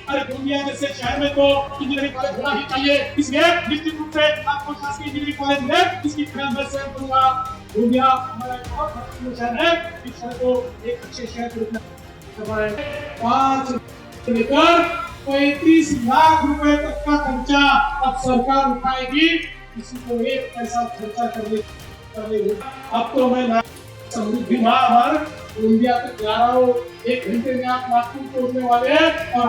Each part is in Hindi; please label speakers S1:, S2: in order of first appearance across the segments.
S1: अरे गोंदिया जैसे शहर में तो इंजीनियरिंग कॉलेज होना ही चाहिए, इसलिए निश्चित रूप से आपको शासकीय इंजीनियरिंग कॉलेज में इसकी मैं शेयर करूंगा। गोंदिया हमारा एक बहुत महत्वपूर्ण शहर है, इस शहर को एक अच्छे शहर के रूप में 5 लेकर 35 लाख रुपए तक का खर्चा अब सरकार उठाएगी, किसी को एक पैसा खर्चा करने। अब तो मैं समृद्धि महामार्ग गोंदिया तक जा रहा हूँ, 1 घंटे में आप नागपुर पहुंचने वाले हैं। और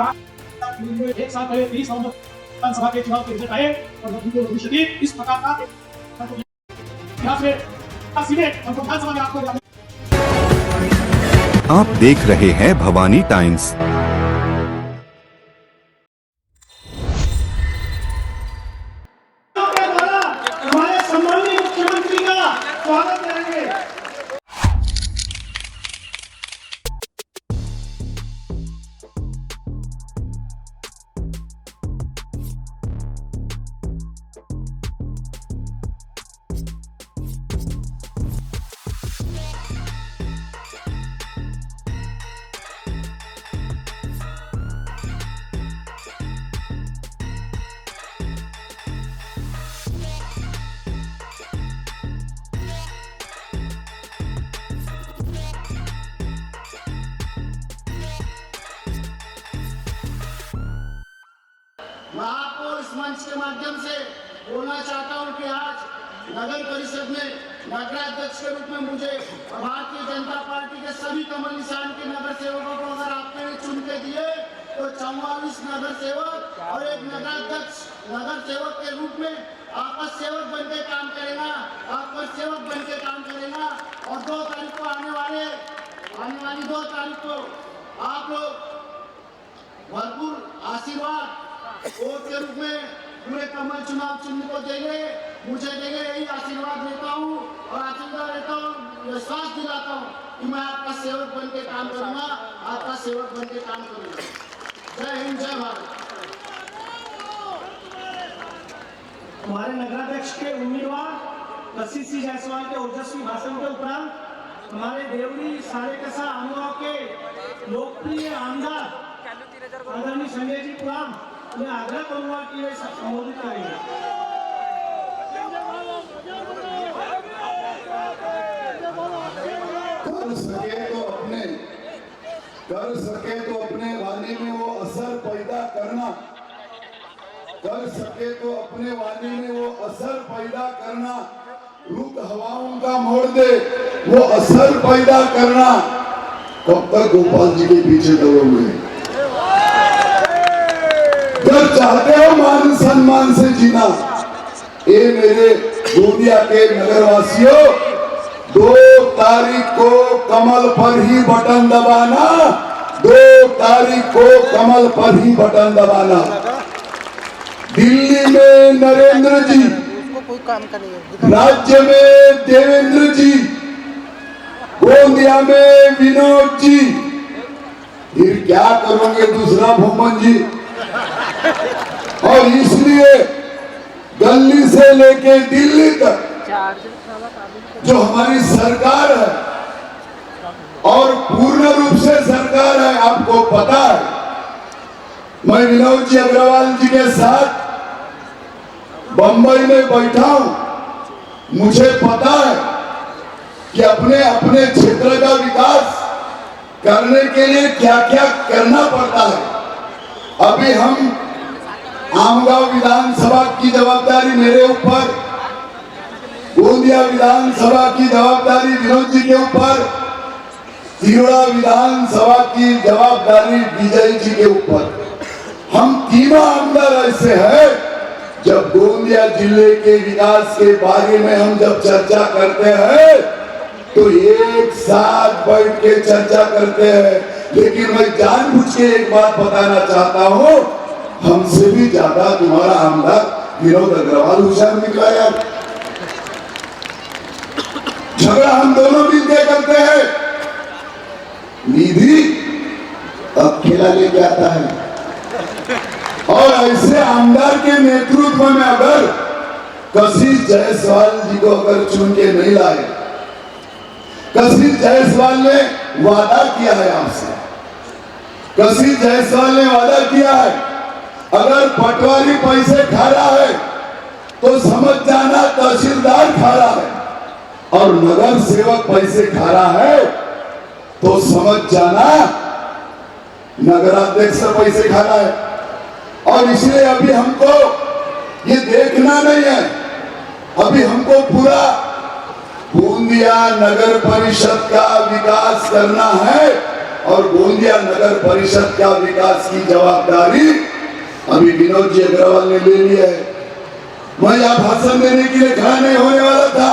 S1: एक साल पहले 30 नवंबर विधानसभा के चुनाव के रिजल्ट आए और भविष्य की इस प्रकार का विधानसभा में आपको।
S2: आप देख रहे हैं भवानी टाइम्स।
S1: हमारे सम्मानित मुख्यमंत्री का स्वागत करेंगे।
S3: मैं आपको इस मंच के माध्यम से बोलना चाहता हूं कि आज नगर परिषद में नगराध्यक्ष के रूप में मुझे भारतीय जनता पार्टी के सभी कमल निशान के नगर सेवकों को अगर आपने चुन के दिए तो 44 नगर सेवक और एक नगराध्यक्ष नगर सेवक के रूप में आपका सेवक बन के काम करेगा, आपका सेवक बन के काम करेगा। और 2 तारीख को आने वाली 2 तारीख को आप लोग भरपूर आशीर्वाद वोट के रूप में पूरे कमल चुनाव चिन्ह को देंगे, मुझे देंगे, यही आशीर्वाद लेता हूँ और आशीर्वाद लेता हूँ, विश्वास दिलाता हूँ कि मैं आपका सेवक बन के काम करूंगा, आपका सेवक बन के काम करूंगा। जय हिंद, जय भारत।
S1: हमारे नगराध्यक्ष के उम्मीदवार कशिश सिंह जायसवाल के ओजस्वी भाषण के उपरांत हमारे देवरी सारेकसा अनुभाग के लोकप्रिय आमदार आदरणीय संजय जी पुराम, मैं आग्रह करूंगा कि वे संबोधित करेंगे।
S4: कर सके तो अपने वाणी में वो असर पैदा करना, कर सके तो अपने वाणी में वो असर पैदा करना, रुक हवाओं का मोड़ दे वो असर पैदा करना। कब तक गोपाल जी के पीछे दबे हुए हैं? जब चाहते हो मान सम्मान से जीना, ये मेरे गोंदिया के नगरवासियों, 2 तारीख को कमल पर ही बटन दबाना, 2 तारीख को कमल पर ही बटन दबाना। दिल्ली में नरेंद्र जी, राज्य में देवेंद्र जी, गोंदिया में विनोद जी, फिर क्या करोगे दूसरा भूमन जी? और इसलिए गली से लेके दिल्ली तक जो हमारी सरकार है और पूर्ण रूप से सरकार है, आपको पता है, मैं विनोद जी अग्रवाल जी के साथ बंबई में बैठा हूं। मुझे पता है कि अपने अपने क्षेत्र का विकास करने के लिए क्या क्या करना पड़ता है। अभी हम आमगांव विधानसभा की जवाबदारी मेरे ऊपर, गोंदिया विधानसभा की जवाबदारी विनोद जी के ऊपर, तिरोड़ा विधानसभा की जवाबदारी विजय जी के ऊपर। हम तीनों आमदार ऐसे हैं, जब गोंदिया जिले के विकास के बारे में हम जब चर्चा करते हैं तो एक साथ बैठ के चर्चा करते हैं। लेकिन मैं जानबूझ के एक बात बताना चाहता हूं, हमसे भी ज्यादा तुम्हारा आमदार विनोद अग्रवाल होशियार निकला यार। झगड़ा हम दोनों मिलकर करते हैं, निधि अकेला लेके आता है। और ऐसे आमदार के नेतृत्व में अगर कशिश जायसवाल जी को अगर चुन के नहीं लाए, कशिश जायसवाल ने वादा किया है आपसे कसी जायसवाल ने वादा किया है, अगर पटवारी पैसे खा रहा है तो समझ जाना तहसीलदार खा रहा है, और नगर सेवक पैसे खा रहा है तो समझ जाना नगराध्यक्ष पैसे खा रहा है। और इसलिए अभी हमको ये देखना नहीं है, अभी हमको पूरा गोंदिया नगर परिषद का विकास करना है, और गोंदिया नगर परिषद का विकास की जवाबदारी अभी विनोद जी अग्रवाल ने ले लिया है। मैं यहाँ भाषण देने के लिए खड़ा नहीं होने वाला था।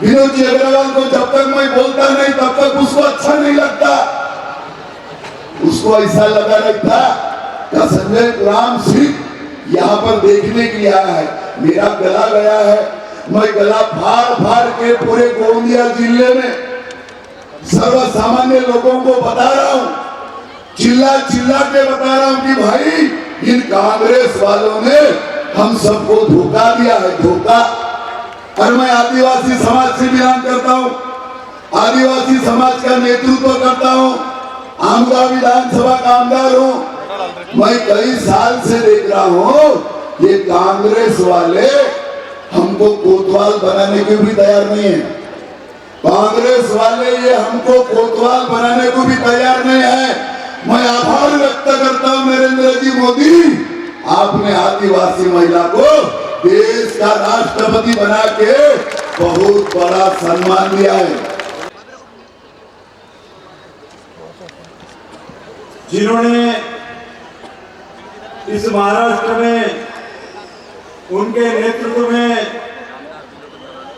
S4: विनोद जी अग्रवाल को जब तक मैं बोलता नहीं तब तक उसको अच्छा नहीं लगता, उसको ऐसा लगा रहता कि संजय राम सिंह यहाँ पर देखने के लिए आया है, मेरा गला गया है, मैं गला फाड़ फाड़ के पूरे गोंदिया जिले में सर्वसामान्य लोगों को बता रहा हूँ, चिल्ला चिल्ला के बता रहा हूँ कि भाई इन कांग्रेस वालों ने हम सबको धोखा दिया है, धोखा। और मैं आदिवासी समाज से बिलोंग करता हूँ, आदिवासी समाज का नेतृत्व करता हूँ, आमदा विधानसभा का आमदार हूँ। मैं कई साल से देख रहा हूँ ये कांग्रेस वाले हमको कोतवाल बनाने के भी तैयार नहीं है, कांग्रेस वाले ये हमको कोतवाल बनाने को भी तैयार नहीं है। मैं आभार व्यक्त करता हूँ नरेंद्र जी मोदी, आपने आदिवासी महिला को देश का राष्ट्रपति बना के बहुत बड़ा सम्मान दिया है।
S5: जिन्होंने इस महाराष्ट्र में उनके नेतृत्व में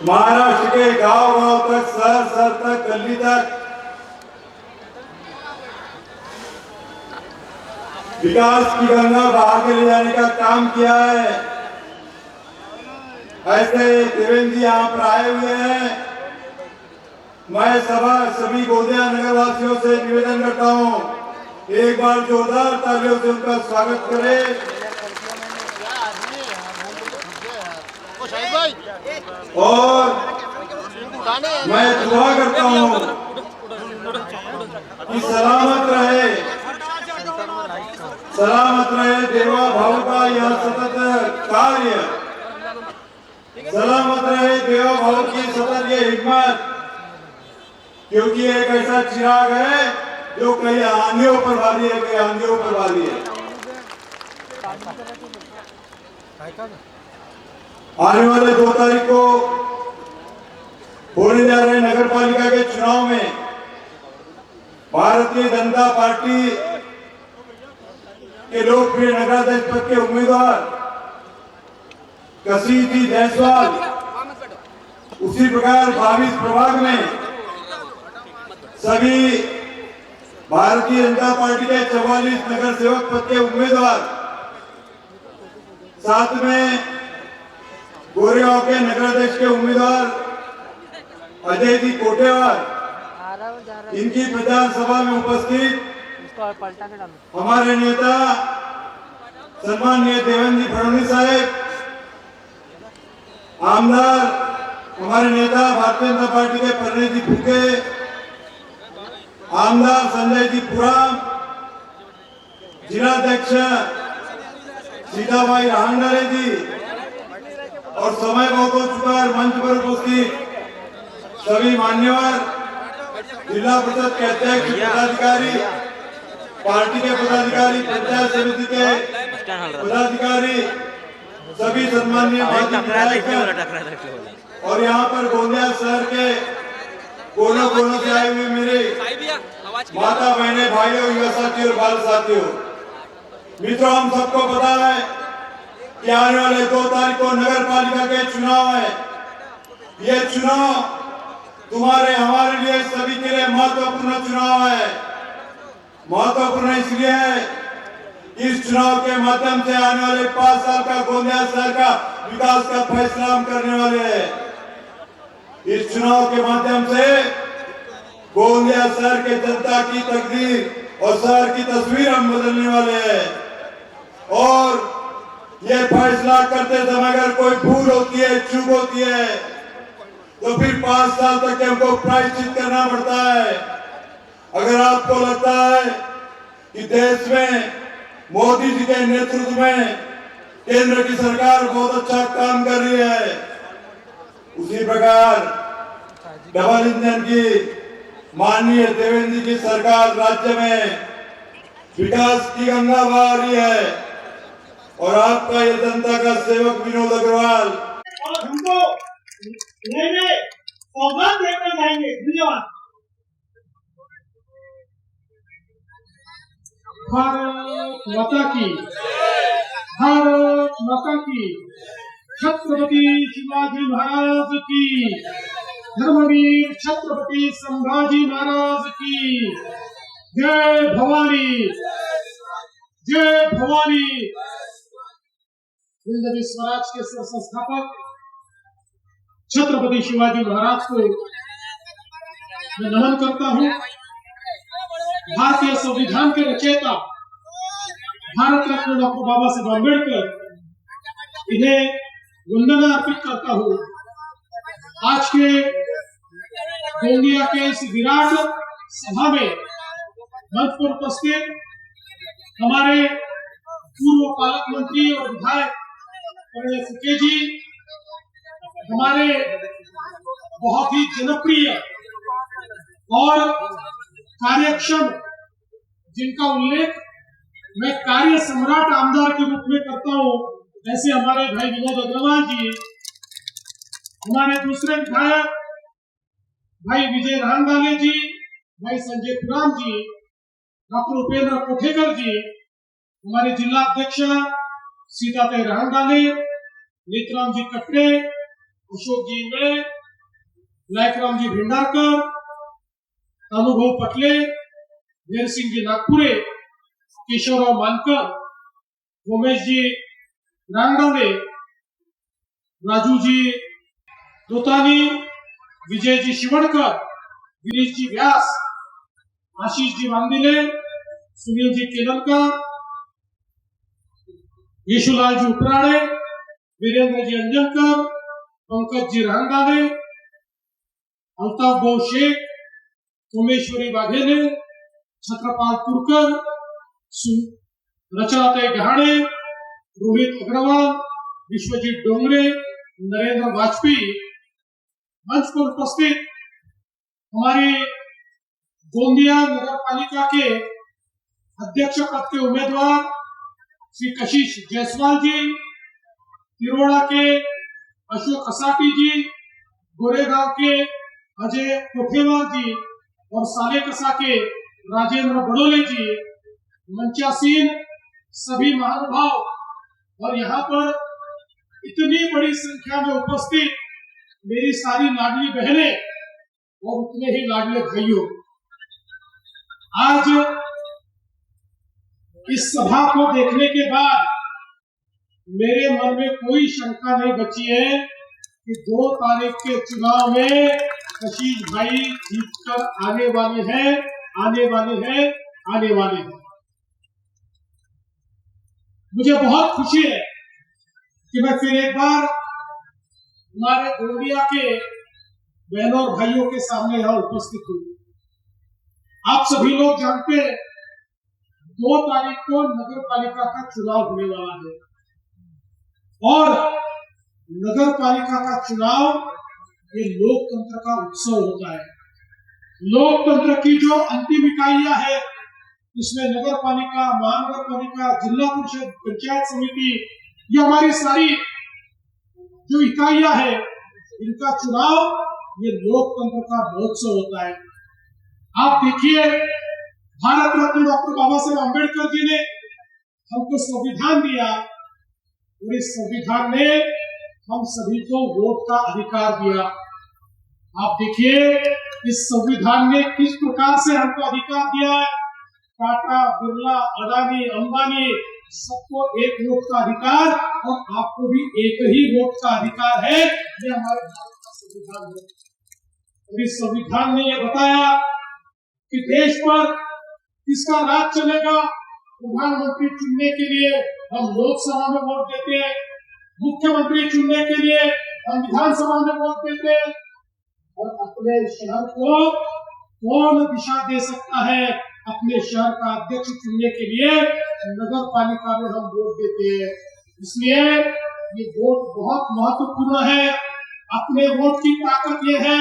S5: महाराष्ट्र के गांव-गांव तक, शहर तक, गली तक विकास की गंगा बहा के ले जाने का काम किया है। ऐसे देवेंद्र जी यहाँ पर आए हुए हैं। मैं सभी गोंदिया नगर वासियों से निवेदन करता हूँ, एक बार जोरदार तालियों से उनका स्वागत करें। और मैं दुआ करता हूँ कि सलामत रहे देवा भाव का यह सतत कार्य, सलामत रहे देवा भाव की सतत ये हिम्मत, क्योंकि एक ऐसा चिराग है जो कई आंधियों पर वाली है, कई आंधियों पर वाली है। आने वाले 2 तारीख को होने जा रहे नगर पालिका के चुनाव में भारतीय जनता पार्टी के लोकप्रिय नगराध्यक्ष पद के उम्मीदवार कसी जी जायसवाल, उसी प्रकार 22 प्रभाग में सभी भारतीय जनता पार्टी के 44 नगर सेवक पद के उम्मीदवार, साथ में गोरेगांव के नगराध्यक्ष के उम्मीदवार अजय जी कोटेवार, इनकी प्रचार सभा में उपस्थित हमारे नेता सम्माननीय देवेंद्र जी फडणवीस साहब, आमदार हमारे नेता भारतीय जनता पार्टी के परिणय जी फुके, आमदार संजय जी पुराम, जिलाध्यक्ष सीताबाई राहंगरे जी, और समय बहुत हो चुका है, मंच पर उपस्थित सभी मान्यवर, जिला परिषद के अध्यक्ष, पदाधिकारी, पार्टी के पदाधिकारी, पंचायत समिति के पदाधिकारी, सभी सम्माननीय और यहाँ पर गोंदिया शहर के कोनों कोनों से आए हुए मेरे माता बहने, भाइयों, युवा साथियों और बाल साथियों, मित्रों, हम सबको पता है कि आने वाले 2 तारीख को नगर पालिका के चुनाव है। ये चुनाव तुम्हारे हमारे लिए सभी के लिए महत्वपूर्ण चुनाव है। महत्वपूर्ण इसलिए है कि इस चुनाव के माध्यम से आने वाले 5 साल का गोंदिया शहर का विकास का फैसला हम करने वाले हैं। इस चुनाव के माध्यम से गोंदिया शहर के जनता की तकदीर और शहर की तस्वीर हम बदलने वाले हैं। और यह फैसला करते समय अगर कोई भूल होती है, चूक होती है, तो फिर 5 साल तक हमको प्रायश्चित करना पड़ता है। अगर आपको लगता है कि देश में मोदी जी के नेतृत्व में केंद्र की सरकार बहुत अच्छा काम कर रही है। उसी प्रकार डबल इंजन की माननीय देवेंद्र जी की सरकार राज्य में विकास की गंगा बहा रही है और आपका ये जनता का सेवक विनोद अग्रवाल
S1: और हमको लेने सौगात लेकर जाएंगे। धन्यवाद। भारत माता की, भारत माता की, छत्रपति शिवाजी महाराज की, धर्मवीर छत्रपति संभाजी महाराज की जय भवानी, जय भवानी। हिंदवी स्वराज के संस्थापक छत्रपति शिवाजी महाराज को मैं नमन करता हूँ। भारतीय संविधान के रचयिता भारत रत्न डॉक्टर बाबा साहेब अम्बेडकर, इन्हें वंदना अर्पित करता हूँ। आज के गोंदिया के इस विराट सभा में मंच पर उपस्थित हमारे पूर्व पालक मंत्री और विधायक परिणय फुके जी, हमारे बहुत ही जनप्रिय और कार्यक्षम, जिनका उल्लेख मैं कार्य सम्राट आमदार के रूप में करता हूं, ऐसे हमारे भाई विनोद अग्रवाल जी, हमारे दूसरे विधायक भाई विजय रांगाले जी, भाई संजय पुराम जी, डॉक्टर उपेंद्र कोठेकर जी, हमारे जिला अध्यक्ष सीताते रांगाले, नेतराम जी कटरे, अशोक जी इंगड़े, नायकराम जी भिंडारकर, अनुभव पटले, वीर सिंह जी नागपुरे, केशवराव मानकर, उमेश जी रांगाले, राजू जी दोतानी, विजय जी शिवणकर, गिरीश जी व्यास, आशीष जी वांदिले, सुनील जी केलनकर, यशुलाल जी उपराड़े, वीरेंद्र जी अंजनकर, पंकज जी रांगाले, अल्ताफ बहु शेख, सोमेश्वरी वाघेले, छत्रपाल तुरकर, रचनाताई गहाड़े, रोहित अग्रवाल, विश्वजीत डोंगरे, नरेंद्र वाजपेयी, मंच पर उपस्थित हमारी गोंदिया नगर पालिका के अध्यक्ष पद के उम्मीदवार श्री कशिश जायसवाल जी, तिरोड़ा के अशोक कसाटी जी, गोरेगांव के अजय कोठेवार जी और साले कसा के राजेंद्र बड़ोले जी, मंचासीन सभी महानुभाव और यहाँ पर इतनी बड़ी संख्या में उपस्थित मेरी सारी लाडली बहनें और उतने ही लाडले भाइयों, आज इस सभा को देखने के बाद मेरे मन में कोई शंका नहीं बची है कि 2 तारीख के चुनाव में कशिश भाई जीतकर आने वाले हैं, आने वाले हैं, आने वाले हैं। मुझे बहुत खुशी है कि मैं फिर एक बार हमारे गोंदिया के बहनों और भाइयों के सामने यहाँ उपस्थित हूँ। आप सभी लोग जानते हैं 2 तारीख को नगर पालिका का चुनाव होने वाला है और नगर पालिका का चुनाव ये लोकतंत्र का उत्सव होता है। लोकतंत्र की जो अंतिम इकाइयां है, इसमें नगर पालिका, महानगर पालिका, जिला परिषद, पंचायत समिति, ये हमारी सारी जो इकाइयां है, इनका चुनाव ये लोकतंत्र का महोत्सव होता है। आप देखिए, भारत रत्न डॉक्टर बाबा साहेब अम्बेडकर जी ने हमको संविधान दिया और इस संविधान ने हम सभी को वोट का अधिकार दिया। आप देखिए, इस संविधान ने किस प्रकार से हमको अधिकार दिया है। टाटा, बिरला, अडानी, अंबानी, सबको एक वोट का अधिकार और आपको भी एक ही वोट का अधिकार है। ये हमारे भारत का संविधान है और इस संविधान ने यह बताया कि देश पर किसका राज चलेगा। प्रधानमंत्री चुनने के लिए हम लोकसभा में वोट देते हैं, मुख्यमंत्री चुनने के लिए हम विधानसभा में वोट देते हैं और अपने शहर को कौन दिशा दे सकता है, अपने शहर का अध्यक्ष चुनने के लिए नगर पालिका में हम वोट देते हैं। इसलिए ये वोट बहुत महत्वपूर्ण है। अपने वोट की ताकत ये है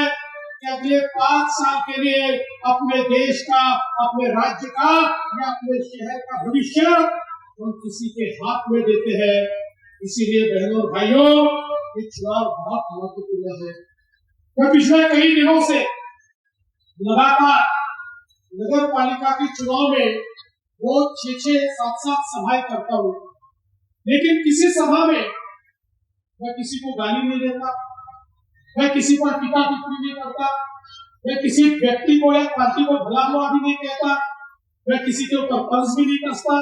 S1: कि अगले 5 साल के लिए अपने देश का, अपने राज्य का या अपने शहर का भविष्य हम किसी के हाथ में देते हैं। इसीलिए बहनों और भाइयों, ये चुनाव बहुत महत्वपूर्ण है। मैं पिछले कई दिनों से लगातार नगर पालिका के चुनाव में रोज 6-6, 7-7 सभाएं करता हूँ, लेकिन किसी सभा में मैं किसी को गाली नहीं देता, मैं किसी पर टीका टिप्पणी नहीं करता, मैं किसी व्यक्ति को या पार्टी को भला बुरा भी नहीं कहता, मैं किसी के ऊपर तंज भी नहीं कसता।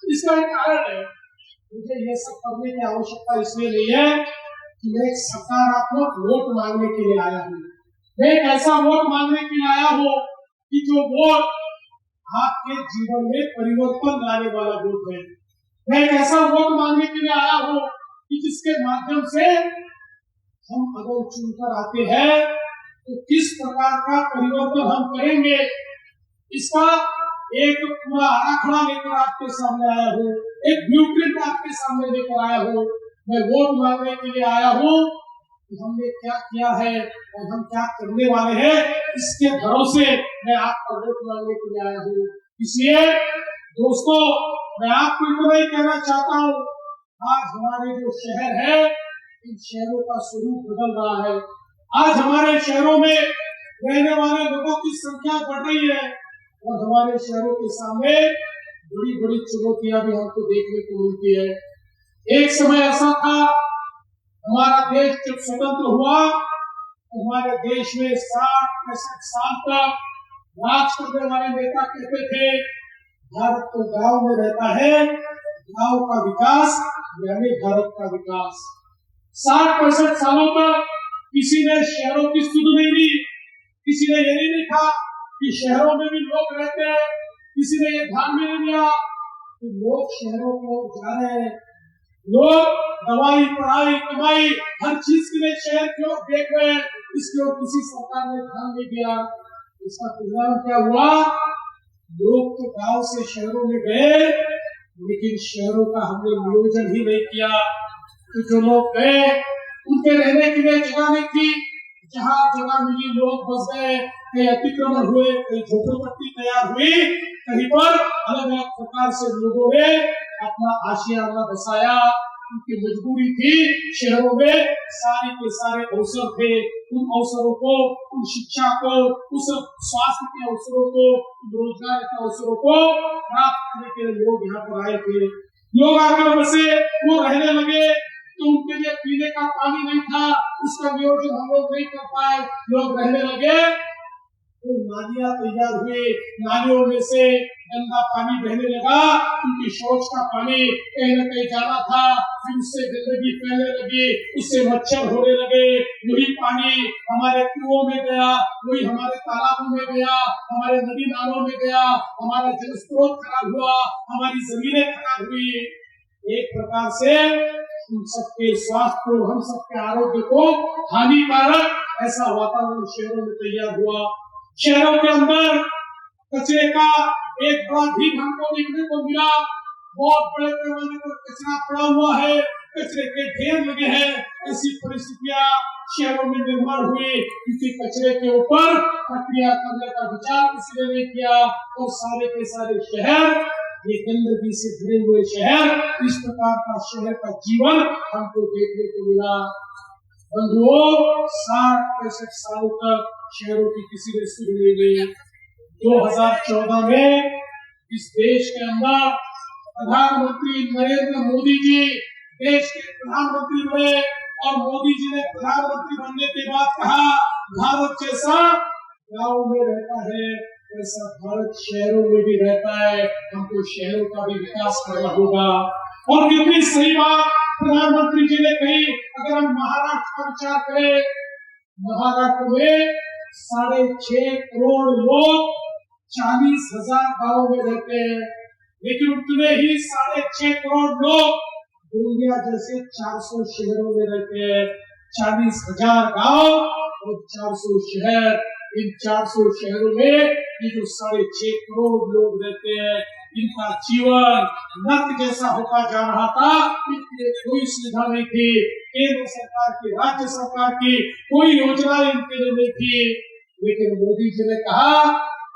S1: इसका एक कारण है, मुझे ये सब करने की आवश्यकता इसलिए नहीं है कि मैं एक सकारात्मक वोट मांगने के लिए आया हूँ। मैं एक ऐसा वोट मांगने के लिए आया हूँ कि जो वोट आपके जीवन में परिवर्तन लाने वाला वोट है। मैं एक ऐसा वोट मांगने के लिए आया हूँ कि जिसके माध्यम से हम अगर चुनकर आते हैं तो किस प्रकार का परिवर्तन हम करेंगे, इसका एक पूरा आंकड़ा लेकर आपके सामने आया हूँ, एक ब्लूप्रिंट आपके सामने लेकर आया हूँ। मैं वोट मांगने के लिए आया हूँ कि हमने क्या किया है और हम क्या करने वाले हैं, इसके भरोसे मैं आपका वोट मांगने के लिए आया हूँ। इसलिए दोस्तों, मैं आपको इतना ही कहना चाहता हूँ, आज हमारे जो शहर है, इन शहरों का स्वरूप बदल रहा है। आज हमारे शहरों में रहने वाले लोगों की संख्या बढ़ रही है और हमारे शहरों के सामने बड़ी बड़ी चुनौतियां भी हमको देखने को मिलती है। एक समय ऐसा था, हमारा देश जब स्वतंत्र हुआ तो हमारे देश में 60-65 साल तक राज करने वाले नेता कहते थे, भारत तो गांव में रहता है, गांव का विकास यानी भारत का विकास। 60-65 सालों तक किसी ने शहरों की सुध नहीं ली, किसी ने ये नहीं देखा कि शहरों में भी लोग रहते हैं, किसी ने ये ध्यान में नहीं दिया कि लोग शहरों को जा रहे हैं, लोग दवाई, पढ़ाई, कमाई हर चीज के लिए शहर की ओर देख रहे हैं, इसकी ओर किसी सरकार ने ध्यान नहीं दिया। इसका परिणाम क्या हुआ? लोग तो गांव से शहरों में गए, लेकिन शहरों का हमने नियोजन ही नहीं किया। तो जो लोग गए उनके रहने के लिए जगह नहीं थी, जहाँ जगह मिली लोग बस गए, कहीं अतिक्रमण हुए, कहीं झोपड़पट्टी तैयार हुई, कहीं पर अलग अलग प्रकार से लोगों ने अपना आशियाना बसाया। उनकी मजबूरी थी, शहरों में सारे के सारे अवसर थे, उन अवसरों को, उन शिक्षा को, उस स्वास्थ्य के अवसरों को, रोजगार के अवसरों को प्राप्त करने के लिए लोग यहाँ पर आए थे। लोग आकर बसे, वो रहने लगे, तो उनके लिए पीने का पानी नहीं था, उसका नियोजन हम लोग नहीं कर पाए, लोग रहने लगे, तो नालियां तैयार हुई, नालियों में से गंदा पानी बहने लगा, उनकी शौच का पानी कहीं न कहीं जाना था, फिर उससे गंदगी फैलने लगी, उससे मच्छर होने लगे, वही पानी हमारे कुओं में गया, वही हमारे तालाबों में गया, हमारे नदी नालों में गया, हमारा जल स्रोत खराब हुआ, हमारी जमीनें खराब हुई। एक प्रकार से हम सबके स्वास्थ्य को, हम सबके आरोग्य को हानिकारक ऐसा वातावरण शहरों में तैयार हुआ। शहरों के अंदर कचरे का एक बड़ा ढीप हमको देखने को मिला, बहुत बड़े पैमाने पर कचरा पड़ा हुआ है, कचरे के ढेर लगे हैं। ऐसी परिस्थितियां शहरों में निर्माण हुई क्योंकि कचरे के ऊपर प्रक्रिया करने का विचार किसी ने नहीं किया और सारे के सारे शहर, ये गंदगी से भरे हुए शहर, इस प्रकार का शहर का जीवन हमको देखने को मिला। बंधुओं, 60-65 सालों तक शहरों की किसी ने सुध नहीं ली। 2014 में इस देश के अंदर प्रधानमंत्री नरेंद्र मोदी जी देश के प्रधानमंत्री हुए और मोदी जी ने प्रधानमंत्री बनने के बाद कहा, भारत जैसा गाँव में रहता है ऐसा भारत शहरों में भी रहता है, हमको शहरों का भी विकास करना होगा। और कितनी सही बात प्रधानमंत्री जी ने कही। अगर हम महाराष्ट्र का विचार करें, महाराष्ट्र में 6.5 करोड़ लोग 40,000 गाँव में रहते हैं, लेकिन उतने ही 6.5 करोड़ लोग दुनिया जैसे 400 शहरों में रहते हैं। 40,000 गाँव और 400 शहर, इन 400 शहरों में ये जो 6.5 करोड़ लोग रहते हैं, इनका जीवन नर्क जैसा होता जा रहा था। इनके कोई सुविधा नहीं थी, केंद्र सरकार की, राज्य सरकार की कोई योजना इनके लिए नहीं थी। लेकिन मोदी जी ने कहा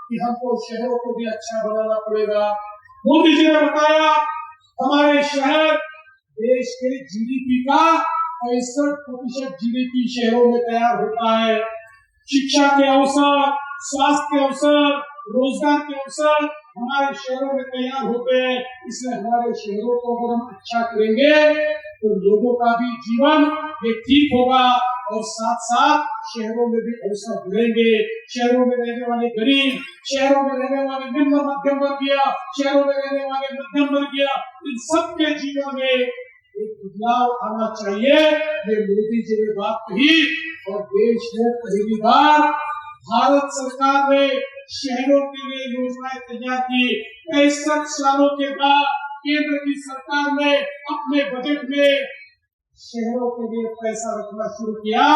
S1: कि हमको शहरों को भी अच्छा बनाना पड़ेगा। मोदी जी ने बताया हमारे शहर देश के जीडीपी का 65% जीडीपी शहरों में तैयार होता है। शिक्षा के अवसर, स्वास्थ्य के अवसर, रोजगार के अवसर हमारे शहरों में तैयार होते हैं। इसलिए हमारे शहरों को अगर हम अच्छा करेंगे तो लोगों का भी जीवन ये ठीक होगा और साथ साथ शहरों में भी अवसर बढ़ेंगे। शहरों में रहने वाले गरीब, शहरों में रहने वाले निम्न मध्यम वर्गीय, शहरों में रहने वाले मध्यम वर्गीय, इन सबके जीवन में एक बदलाव आना चाहिए। ये मोदी जी ने बात कही और देश में पहली बार भारत सरकार ने शहरों के लिए योजनाएं तैयार की। 65 सालों के बाद केंद्र की सरकार ने अपने बजट में शहरों के लिए पैसा रखना शुरू किया।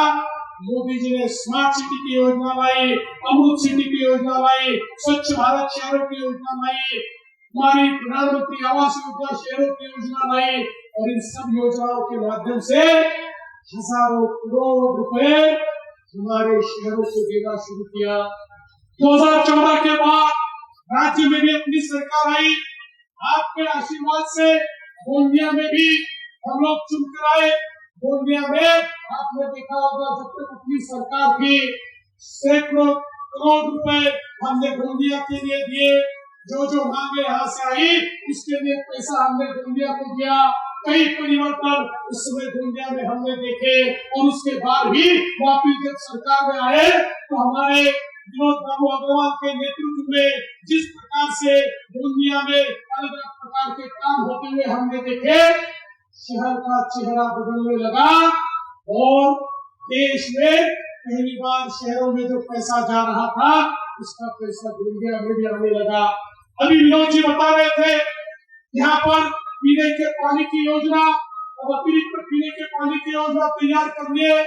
S1: मोदी जी ने स्मार्ट सिटी की योजना लाई, अमृत सिटी की योजना लाई, स्वच्छ भारत शहरों की योजना लाई, हमारी प्रधानमंत्री आवास योजना शहरों की योजना लाई और इन सब योजनाओं के माध्यम से हजारों करोड़ रुपए हमारे शहरों को देना शुरू किया। 2014 के बाद राज्य में भी अपनी सरकार आई। आपके आशीर्वाद से गोंदिया में भी हम लोग चुनकर आए। गोंदिया में आपने देखा होगा जब तक अपनी सरकार थी सैकड़ों करोड़ रुपए हमने गोंदिया के लिए दिए। जो मांगे यहाँ से आई उसके लिए पैसा हमने गोंदिया को दिया। कई परिवर्तन उस समय गोंदिया में हमने देखे और उसके बाद भी वापिस जब सरकार में आए तो हमारे विनोद बाबू अग्रवाल के नेतृत्व में जिस प्रकार से गोंदिया में अलग अलग प्रकार के काम होते हुए हमने देखे, शहर का चेहरा बदलने लगा और देश में पहली बार शहरों में जो पैसा जा रहा था उसका पैसा गोंदिया में भी आने लगा। अभी विनोद जी बता रहे थे यहाँ पर पीने के पानी की योजना और अतिरिक्त पीने के पानी की योजना तैयार करनी है।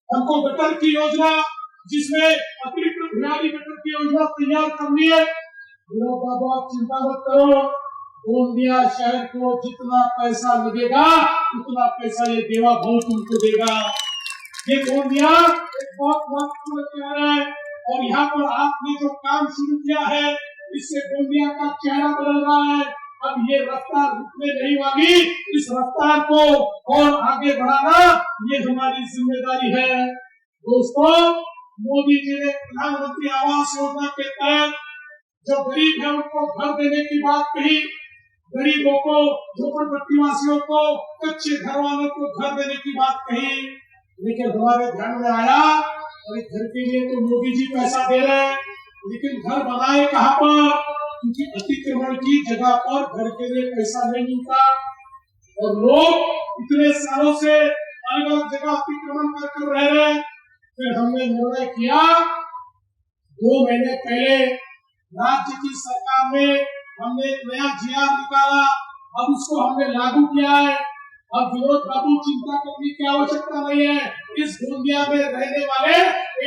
S1: हमको गटर की योजना जिसमें अतिरिक्त बुनियादी गटर की योजना तैयार करनी है। विनोद बाबू आप चिंता मत करो, गोंदिया शहर को जितना पैसा लगेगा उतना पैसा ये देवा भाव तुमको देगा। ये गोंदिया एक बहुत महत्वपूर्ण शहर है और यहाँ पर आपने जो काम शुरू किया है इससे गोंदिया का चेहरा बदल रहा है। अब ये रफ्तार रुकने नहीं वाली, इस रफ्तार को और आगे बढ़ाना ये हमारी जिम्मेदारी है। दोस्तों, मोदी जी ने प्रधानमंत्री आवास योजना के तहत जो गरीब है उनको घर देने की बात कही। गरीबों को, झोपड़पट्टी वासियों को, कच्चे घर वालों को घर देने की बात कही। लेकिन हमारे ध्यान में आया और घर के लिए तो मोदी जी पैसा दे रहे हैं, लेकिन घर बनाए कहाँ पर? क्योंकि अतिक्रमण की जगह पर घर के लिए पैसा नहीं मिलता और लोग इतने सालों से अलग अलग जगह अतिक्रमण कर रह रहे हैं। फिर हमने निर्णय किया 2 महीने पहले राज्य की सरकार में हमने एक नया जीआर निकाला। अब उसको हमने लागू किया है। अब विनोद बाबू चिंता करने की आवश्यकता नहीं है। इस गोंदिया में रहने वाले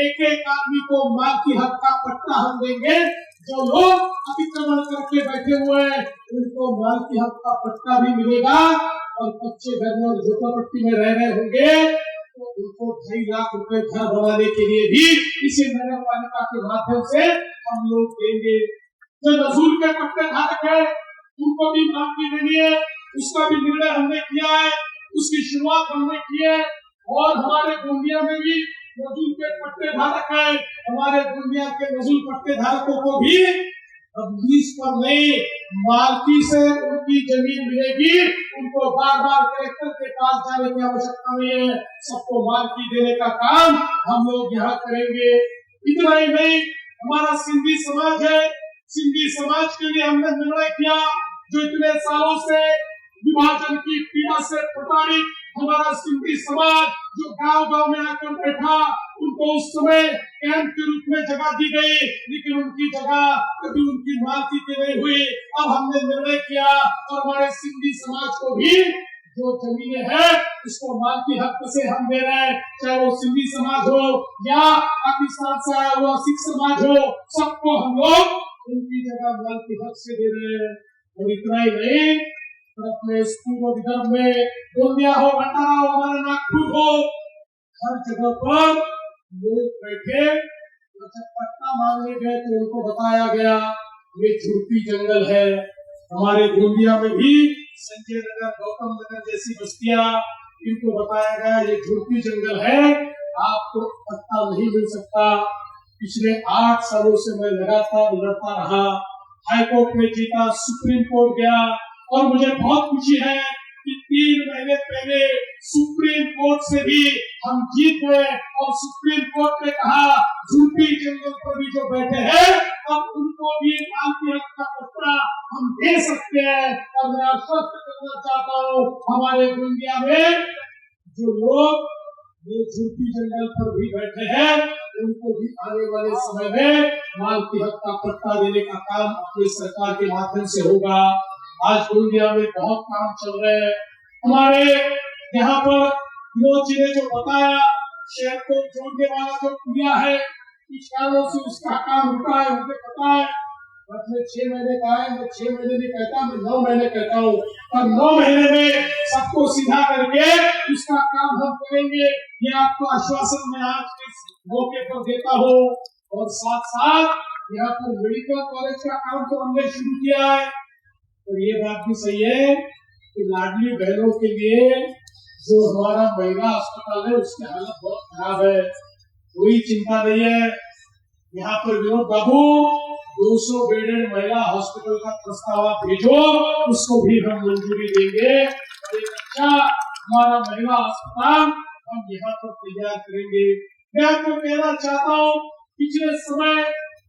S1: एक एक आदमी को मालकी हक का पट्टा हम देंगे। जो लोग अतिक्रमण करके बैठे हुए हैं उनको मालकी हक का पट्टा भी मिलेगा और कच्चे घर में और झोपड़पट्टी में रह रहे होंगे तो उनको 2.5 लाख रुपए घर बनाने के लिए भी इसी नगर पालिका के माध्यम से हम लोग देंगे। जो नजूल के पट्टे धारक है उनको भी मालकी देनी है, उसका भी निर्णय हमने किया है, उसकी शुरुआत हमने की है। और हमारे गोंदिया में भी नजूल के पट्टे धारक है, हमारे गोंदिया के नजूल पट्टे धारकों को भी अब लीज पर नहीं मालकी से उनकी जमीन मिलेगी। उनको बार बार कलेक्टर के पास जाने की आवश्यकता नहीं है, सबको मालकी देने का काम हम लोग यहाँ करेंगे। इतना ही नहीं, हमारा सिंधी समाज है, सिंधी समाज के लिए हमने निर्णय किया जो इतने सालों से विभाजन की पीड़ा से प्रताड़ित हमारा सिंधी समाज जो गांव-गांव में आकर बैठा, उनको उस समय कैंप के रूप में जगह दी गई, लेकिन उनकी जगह कभी उनकी मालकी की नहीं हुई। अब हमने निर्णय किया और हमारे सिंधी समाज को भी जो जमीनें हैं उसको मालकी हक से हम दे रहे हैं, चाहे वो सिंधी समाज हो या पाकिस्तान से आया हुआ सिख समाज हो, सबको हम लोग उनकी जगह मालकी हक से दे रहे हैं। और इतना ही नहीं, अपने स्कूल और विदर्भ में गोंदिया हो, भंडारा हो, हमारा नागपुर हो, हर जगह पर लोग बैठे, जब पट्टा मांगने गए तो उनको बताया गया ये झूठी जंगल है। हमारे गोंदिया में भी संजय नगर, गौतम नगर जैसी बस्तियां, इनको बताया गया ये झूठी जंगल है, आपको पट्टा नहीं मिल सकता। पिछले 8 सालों से मैं लगातार लड़ता रहा, हाई कोर्ट में जीता, सुप्रीम कोर्ट गया, और मुझे बहुत खुशी है कि 3 महीने पहले सुप्रीम कोर्ट से भी हम जीत गए, और सुप्रीम कोर्ट ने कहा झूठी जंगल पर भी जो बैठे हैं अब उनको भी मालकी हक का पट्टा हम दे सकते हैं। और मैं आश्वस्त करना चाहता हूँ, हमारे गोंदिया में जो लोग ये झूठी जंगल पर भी बैठे हैं उनको भी आने वाले समय में मालकी हक का पट्टा देने का काम अपनी सरकार के माध्यम से होगा। आज गोंदिया में बहुत काम चल रहे हैं। हमारे यहाँ पर विनोद जी ने जो बताया, शहर को जोड़ने वाला जो पुलिया है, कुछ कारणों से उसका काम रुका है, मुझे पता है। मैं 6 महीने का है, मैं 6 महीने नहीं कहता, मैं 9 महीने कहता हूँ, और 9 महीने में सबको सीधा करके उसका काम हम करेंगे, ये आपको आश्वासन मैं आज इस मौके पर देता हूँ। और साथ साथ यहाँ पर मेडिकल कॉलेज का काम तो हमने शुरू किया है, और ये बात भी सही है कि लाडली बहनों के लिए जो हमारा महिला अस्पताल है उसकी हालत बहुत खराब है, कोई चिंता नहीं है। यहाँ पर विनोद बाबू 200 बेडेड महिला हॉस्पिटल का प्रस्ताव आप भेजो, उसको भी हम मंजूरी देंगे। एक अच्छा हमारा महिला अस्पताल हम यहाँ पर तैयार करेंगे। मैं आपको कहना चाहता हूँ, पिछले समय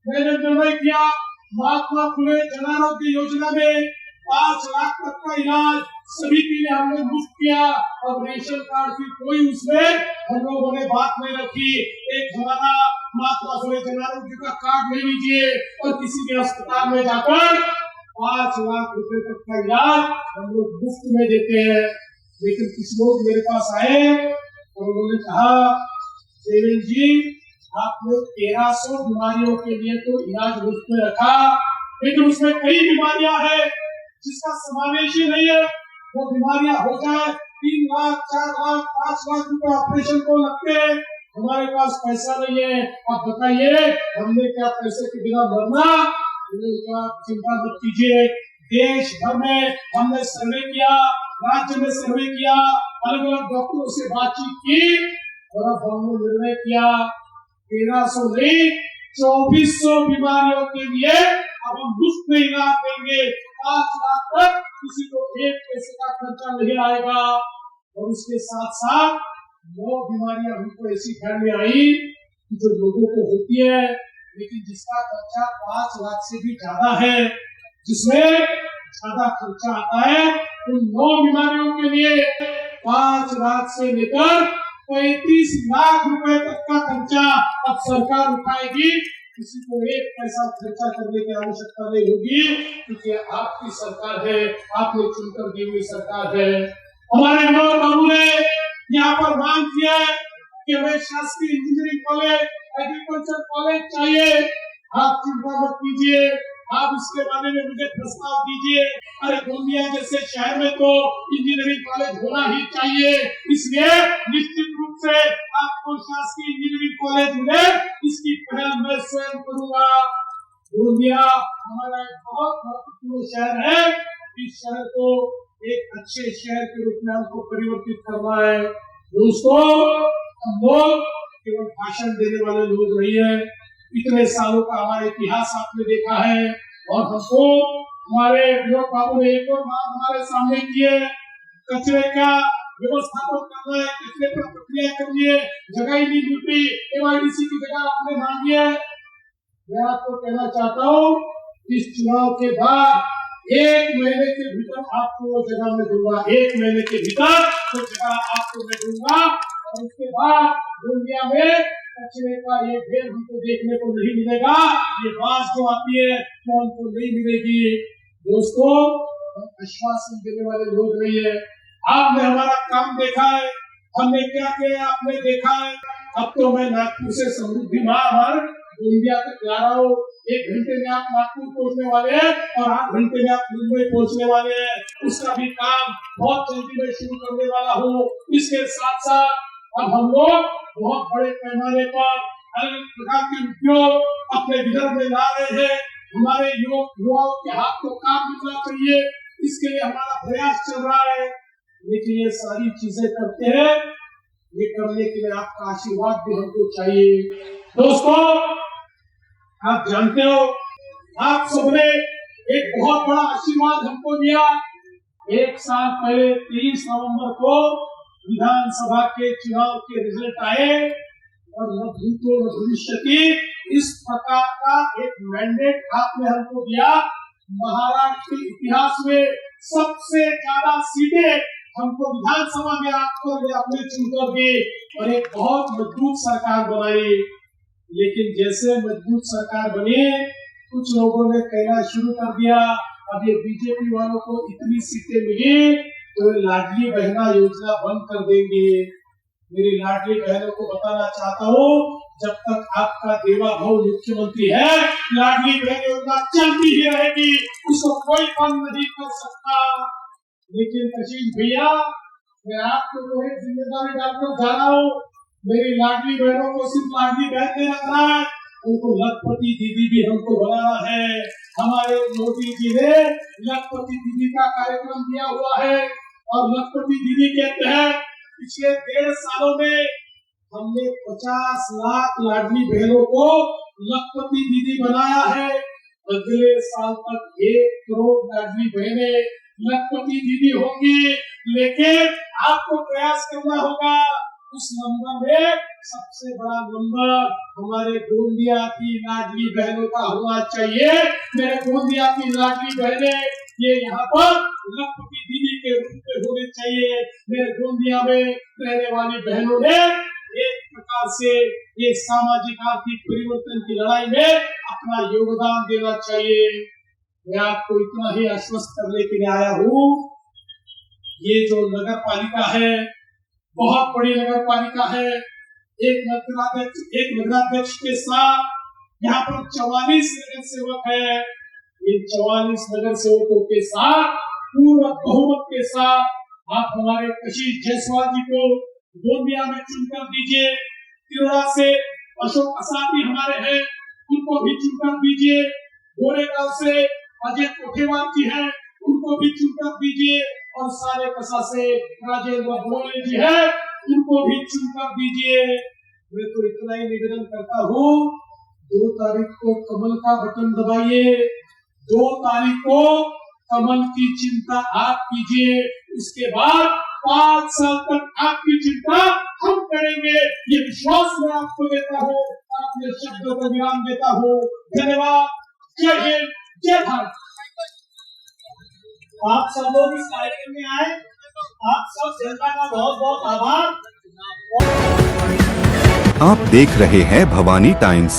S1: मैंने निर्णय किया, महात्मा फुले जन आरोग्य योजना में 5 लाख तक का इलाज सभी के लिए हमने मुफ्त किया, और रेशन कार्ड की कोई उसमें हम लोगों ने बात नहीं रखी। एक हमारा महात्मा फुले जन आरोग्य का कार्ड ले लीजिए और किसी भी अस्पताल में जाकर 5 लाख रुपए तक का इलाज हम लोग मुफ्त में देते हैं। लेकिन कुछ लोग मेरे पास आए और उन्होंने कहा, देवेंद्र जी आपने 1300 बीमारियों के लिए तो इलाज मुफ्त में रखा, लेकिन उसमें कई बीमारियां हैं जिसका समावेश ही नहीं है। वो बीमारियां हो जाए 3 लाख 4 लाख 5 लाख रुपए ऑपरेशन को लगते हैं, हमारे पास पैसा नहीं है, आप बताइए हमने क्या पैसे के बिना मरना? चिंता मत कीजिए, देश भर में हमने सर्वे किया, राज्य में सर्वे किया, अलग अलग डॉक्टरों से बातचीत की, और अब हमने निर्णय किया 1300 नहीं 2400 बीमारियों के लिए अब हम मुफ्त में इलाज देंगे। 5 लाख तक किसी को 1 पैसे का खर्चा नहीं आएगा। और उसके साथ साथ 9 बीमारियां हमको ऐसी ध्यान में आई जो लोगों को होती है, लेकिन जिसका खर्चा 5 लाख से भी ज्यादा है, जिसमें ज्यादा खर्चा आता है, उन 9 बीमारियों के लिए 5 लाख से लेकर 35 लाख रुपए तक का खर्चा अब सरकार उठाएगी। किसी को 1 पैसा खर्चा करने की आवश्यकता नहीं होगी, क्योंकि आपकी सरकार है, आपने चुनकर दी हुई सरकार है। हमारे विनोद बाबू ने यहाँ पर मांग किया है कि हमें शासकीय इंजीनियरिंग कॉलेज, एग्रीकल्चर कॉलेज चाहिए। आप चिंता मत कीजिए, आप इसके बारे में मुझे प्रस्ताव दीजिए। अरे गोंदिया जैसे शहर में तो इंजीनियरिंग कॉलेज होना ही चाहिए, इसलिए निश्चित रूप से आपको शासकीय इंजीनियरिंग कॉलेज मिले, इसकी पहल मैं स्वयं करूंगा। गोंदिया हमारा एक बहुत महत्वपूर्ण शहर है, इस शहर को एक अच्छे शहर के रूप में हमको परिवर्तित करना है। दोस्तों, हम लोग केवल भाषण देने वाले लोग नहीं है, इतने सालों का हमारा इतिहास आपने देखा है, और हमको हमारे विनोद बाबू ने एक और बात हमारे सामने की है, कचरे का व्यवस्थापन करना है, कचरे पर प्रक्रिया करनी है, जगह ही नहीं मिलती, एमआईडीसी की जगह आपने मांगी है। मैं आपको कहना चाहता हूँ, इस चुनाव के बाद 1 महीने के भीतर आपको वो जगह मैं दूंगा, 1 महीने के भीतर वो जगह आपको मैं दूंगा, और उसके बाद दुनिया में कचरे का ये ढेर हमको देखने को नहीं मिलेगा, ये बात जो आती है वो हमको नहीं मिलेगी। दोस्तों, हम आश्वासन देने वाले लोग नहीं है, आपने हमारा काम देखा है, हमने क्या किया आपने देखा है। अब तो मैं नागपुर से समृद्धि महामार्ग गोंदिया तक जा रहा हूँ। 1 घंटे में आप नागपुर पहुंचने वाले हैं और 8 घंटे में आप मुंबई पहुंचने वाले हैं। उसका भी काम बहुत जल्दी में शुरू करने वाला हूँ। इसके साथ साथ अब हम लोग बहुत बड़े पैमाने पर अलग प्रकार के उद्योग अपने विदर्भ में ला रहे हैं। हमारे युवाओं के हाथ को काम मिलना चाहिए, इसके लिए हमारा प्रयास चल रहा है। लेकिन ये सारी चीजें करते हैं, ये करने के लिए आपका आशीर्वाद भी हमको चाहिए। दोस्तों, आप जानते हो, आप सबने एक बहुत बड़ा आशीर्वाद हमको दिया। 1 साल पहले 23 नवंबर को विधानसभा के चुनाव के रिजल्ट आए और न भूतो न भविष्यति, इस प्रकार का एक मैंडेट आपने हमको दिया। महाराष्ट्र के इतिहास में सबसे ज्यादा सीटें हमको विधानसभा में आपने चुनकर दी और एक बहुत मजबूत सरकार बनाई। लेकिन जैसे मजबूत सरकार बनी, कुछ लोगों ने कहना शुरू कर दिया, अब ये बीजेपी वालों को इतनी सीटें मिली तो लाडली बहना योजना बंद कर देंगे। मेरी लाडली बहनों को बताना चाहता हूँ, जब तक आपका देवा भाऊ मुख्यमंत्री है, लाडली बहन योजना चलती ही रहेगी, उसको कोई बंद नहीं कर सकता। लेकिन कशिश भैया, मैं आपको तो एक जिम्मेदारी डालकर जा रहा हूँ। मेरी लाडली बहनों को सिर्फ लाडली बहन नहीं रखना है, उनको लखपति दीदी भी हमको बनाना है। हमारे मोदी जी ने लखपति दीदी का कार्यक्रम दिया हुआ है और लखपति दीदी के तहत पिछले 1.5 सालों में हमने 50 लाख लाडली बहनों को लखपति दीदी बनाया है। अगले साल तक 1 करोड़ लाडली बहनें लखपति दीदी होंगी। लेकिन आपको प्रयास करना होगा, उस नंबर में सबसे बड़ा नंबर हमारे गोंदिया की लाडली बहनों का होना चाहिए। मेरे गोंदिया की लाडली बहनें ये यहाँ पर लखपति दीदी के रूप में होने चाहिए। मेरे गोंदिया में रहने वाली बहनों ने एक प्रकार से ये सामाजिक आर्थिक परिवर्तन की लड़ाई में अपना योगदान देना चाहिए। मैं आपको इतना ही आश्वस्त करने के लिए आया हूँ, ये जो नगर पालिका है बहुत बड़ी नगर पालिका है। एक नगराध्यक्ष के साथ यहाँ पर 44 नगर सेवक है। इन 44 नगर सेवकों के साथ पूर्ण बहुमत के साथ आप हमारे कशिश जायसवाल जी को गोंदिया में चुनकर दीजिए। तिरोड़ा से अशोक असाती हमारे हैं, उनको भी चुनकर दीजिए। गोरेगांव से अजय कोठेवाल जी हैं, उनको भी चुनकर दीजिए। और सारे कसा से राजेंद्र बोले जी है, उनको भी चुनकर दीजिए। मैं तो इतना ही निवेदन करता हूँ, 2 तारीख को कमल का बटन दबाइए। 2 तारीख को कमल की चिंता आप कीजिए, उसके बाद 5 साल तक आपकी चिंता हम करेंगे। ये विश्वास मैं आपको देता हूँ, अपने शब्दों को विराम देता हूँ। धन्यवाद। जय हिंद, जय भारत। आप सब लोग इस कार्यक्रम में आए, आप सब जनता का बहुत बहुत आभार।
S2: आप देख रहे हैं भवानी टाइम्स।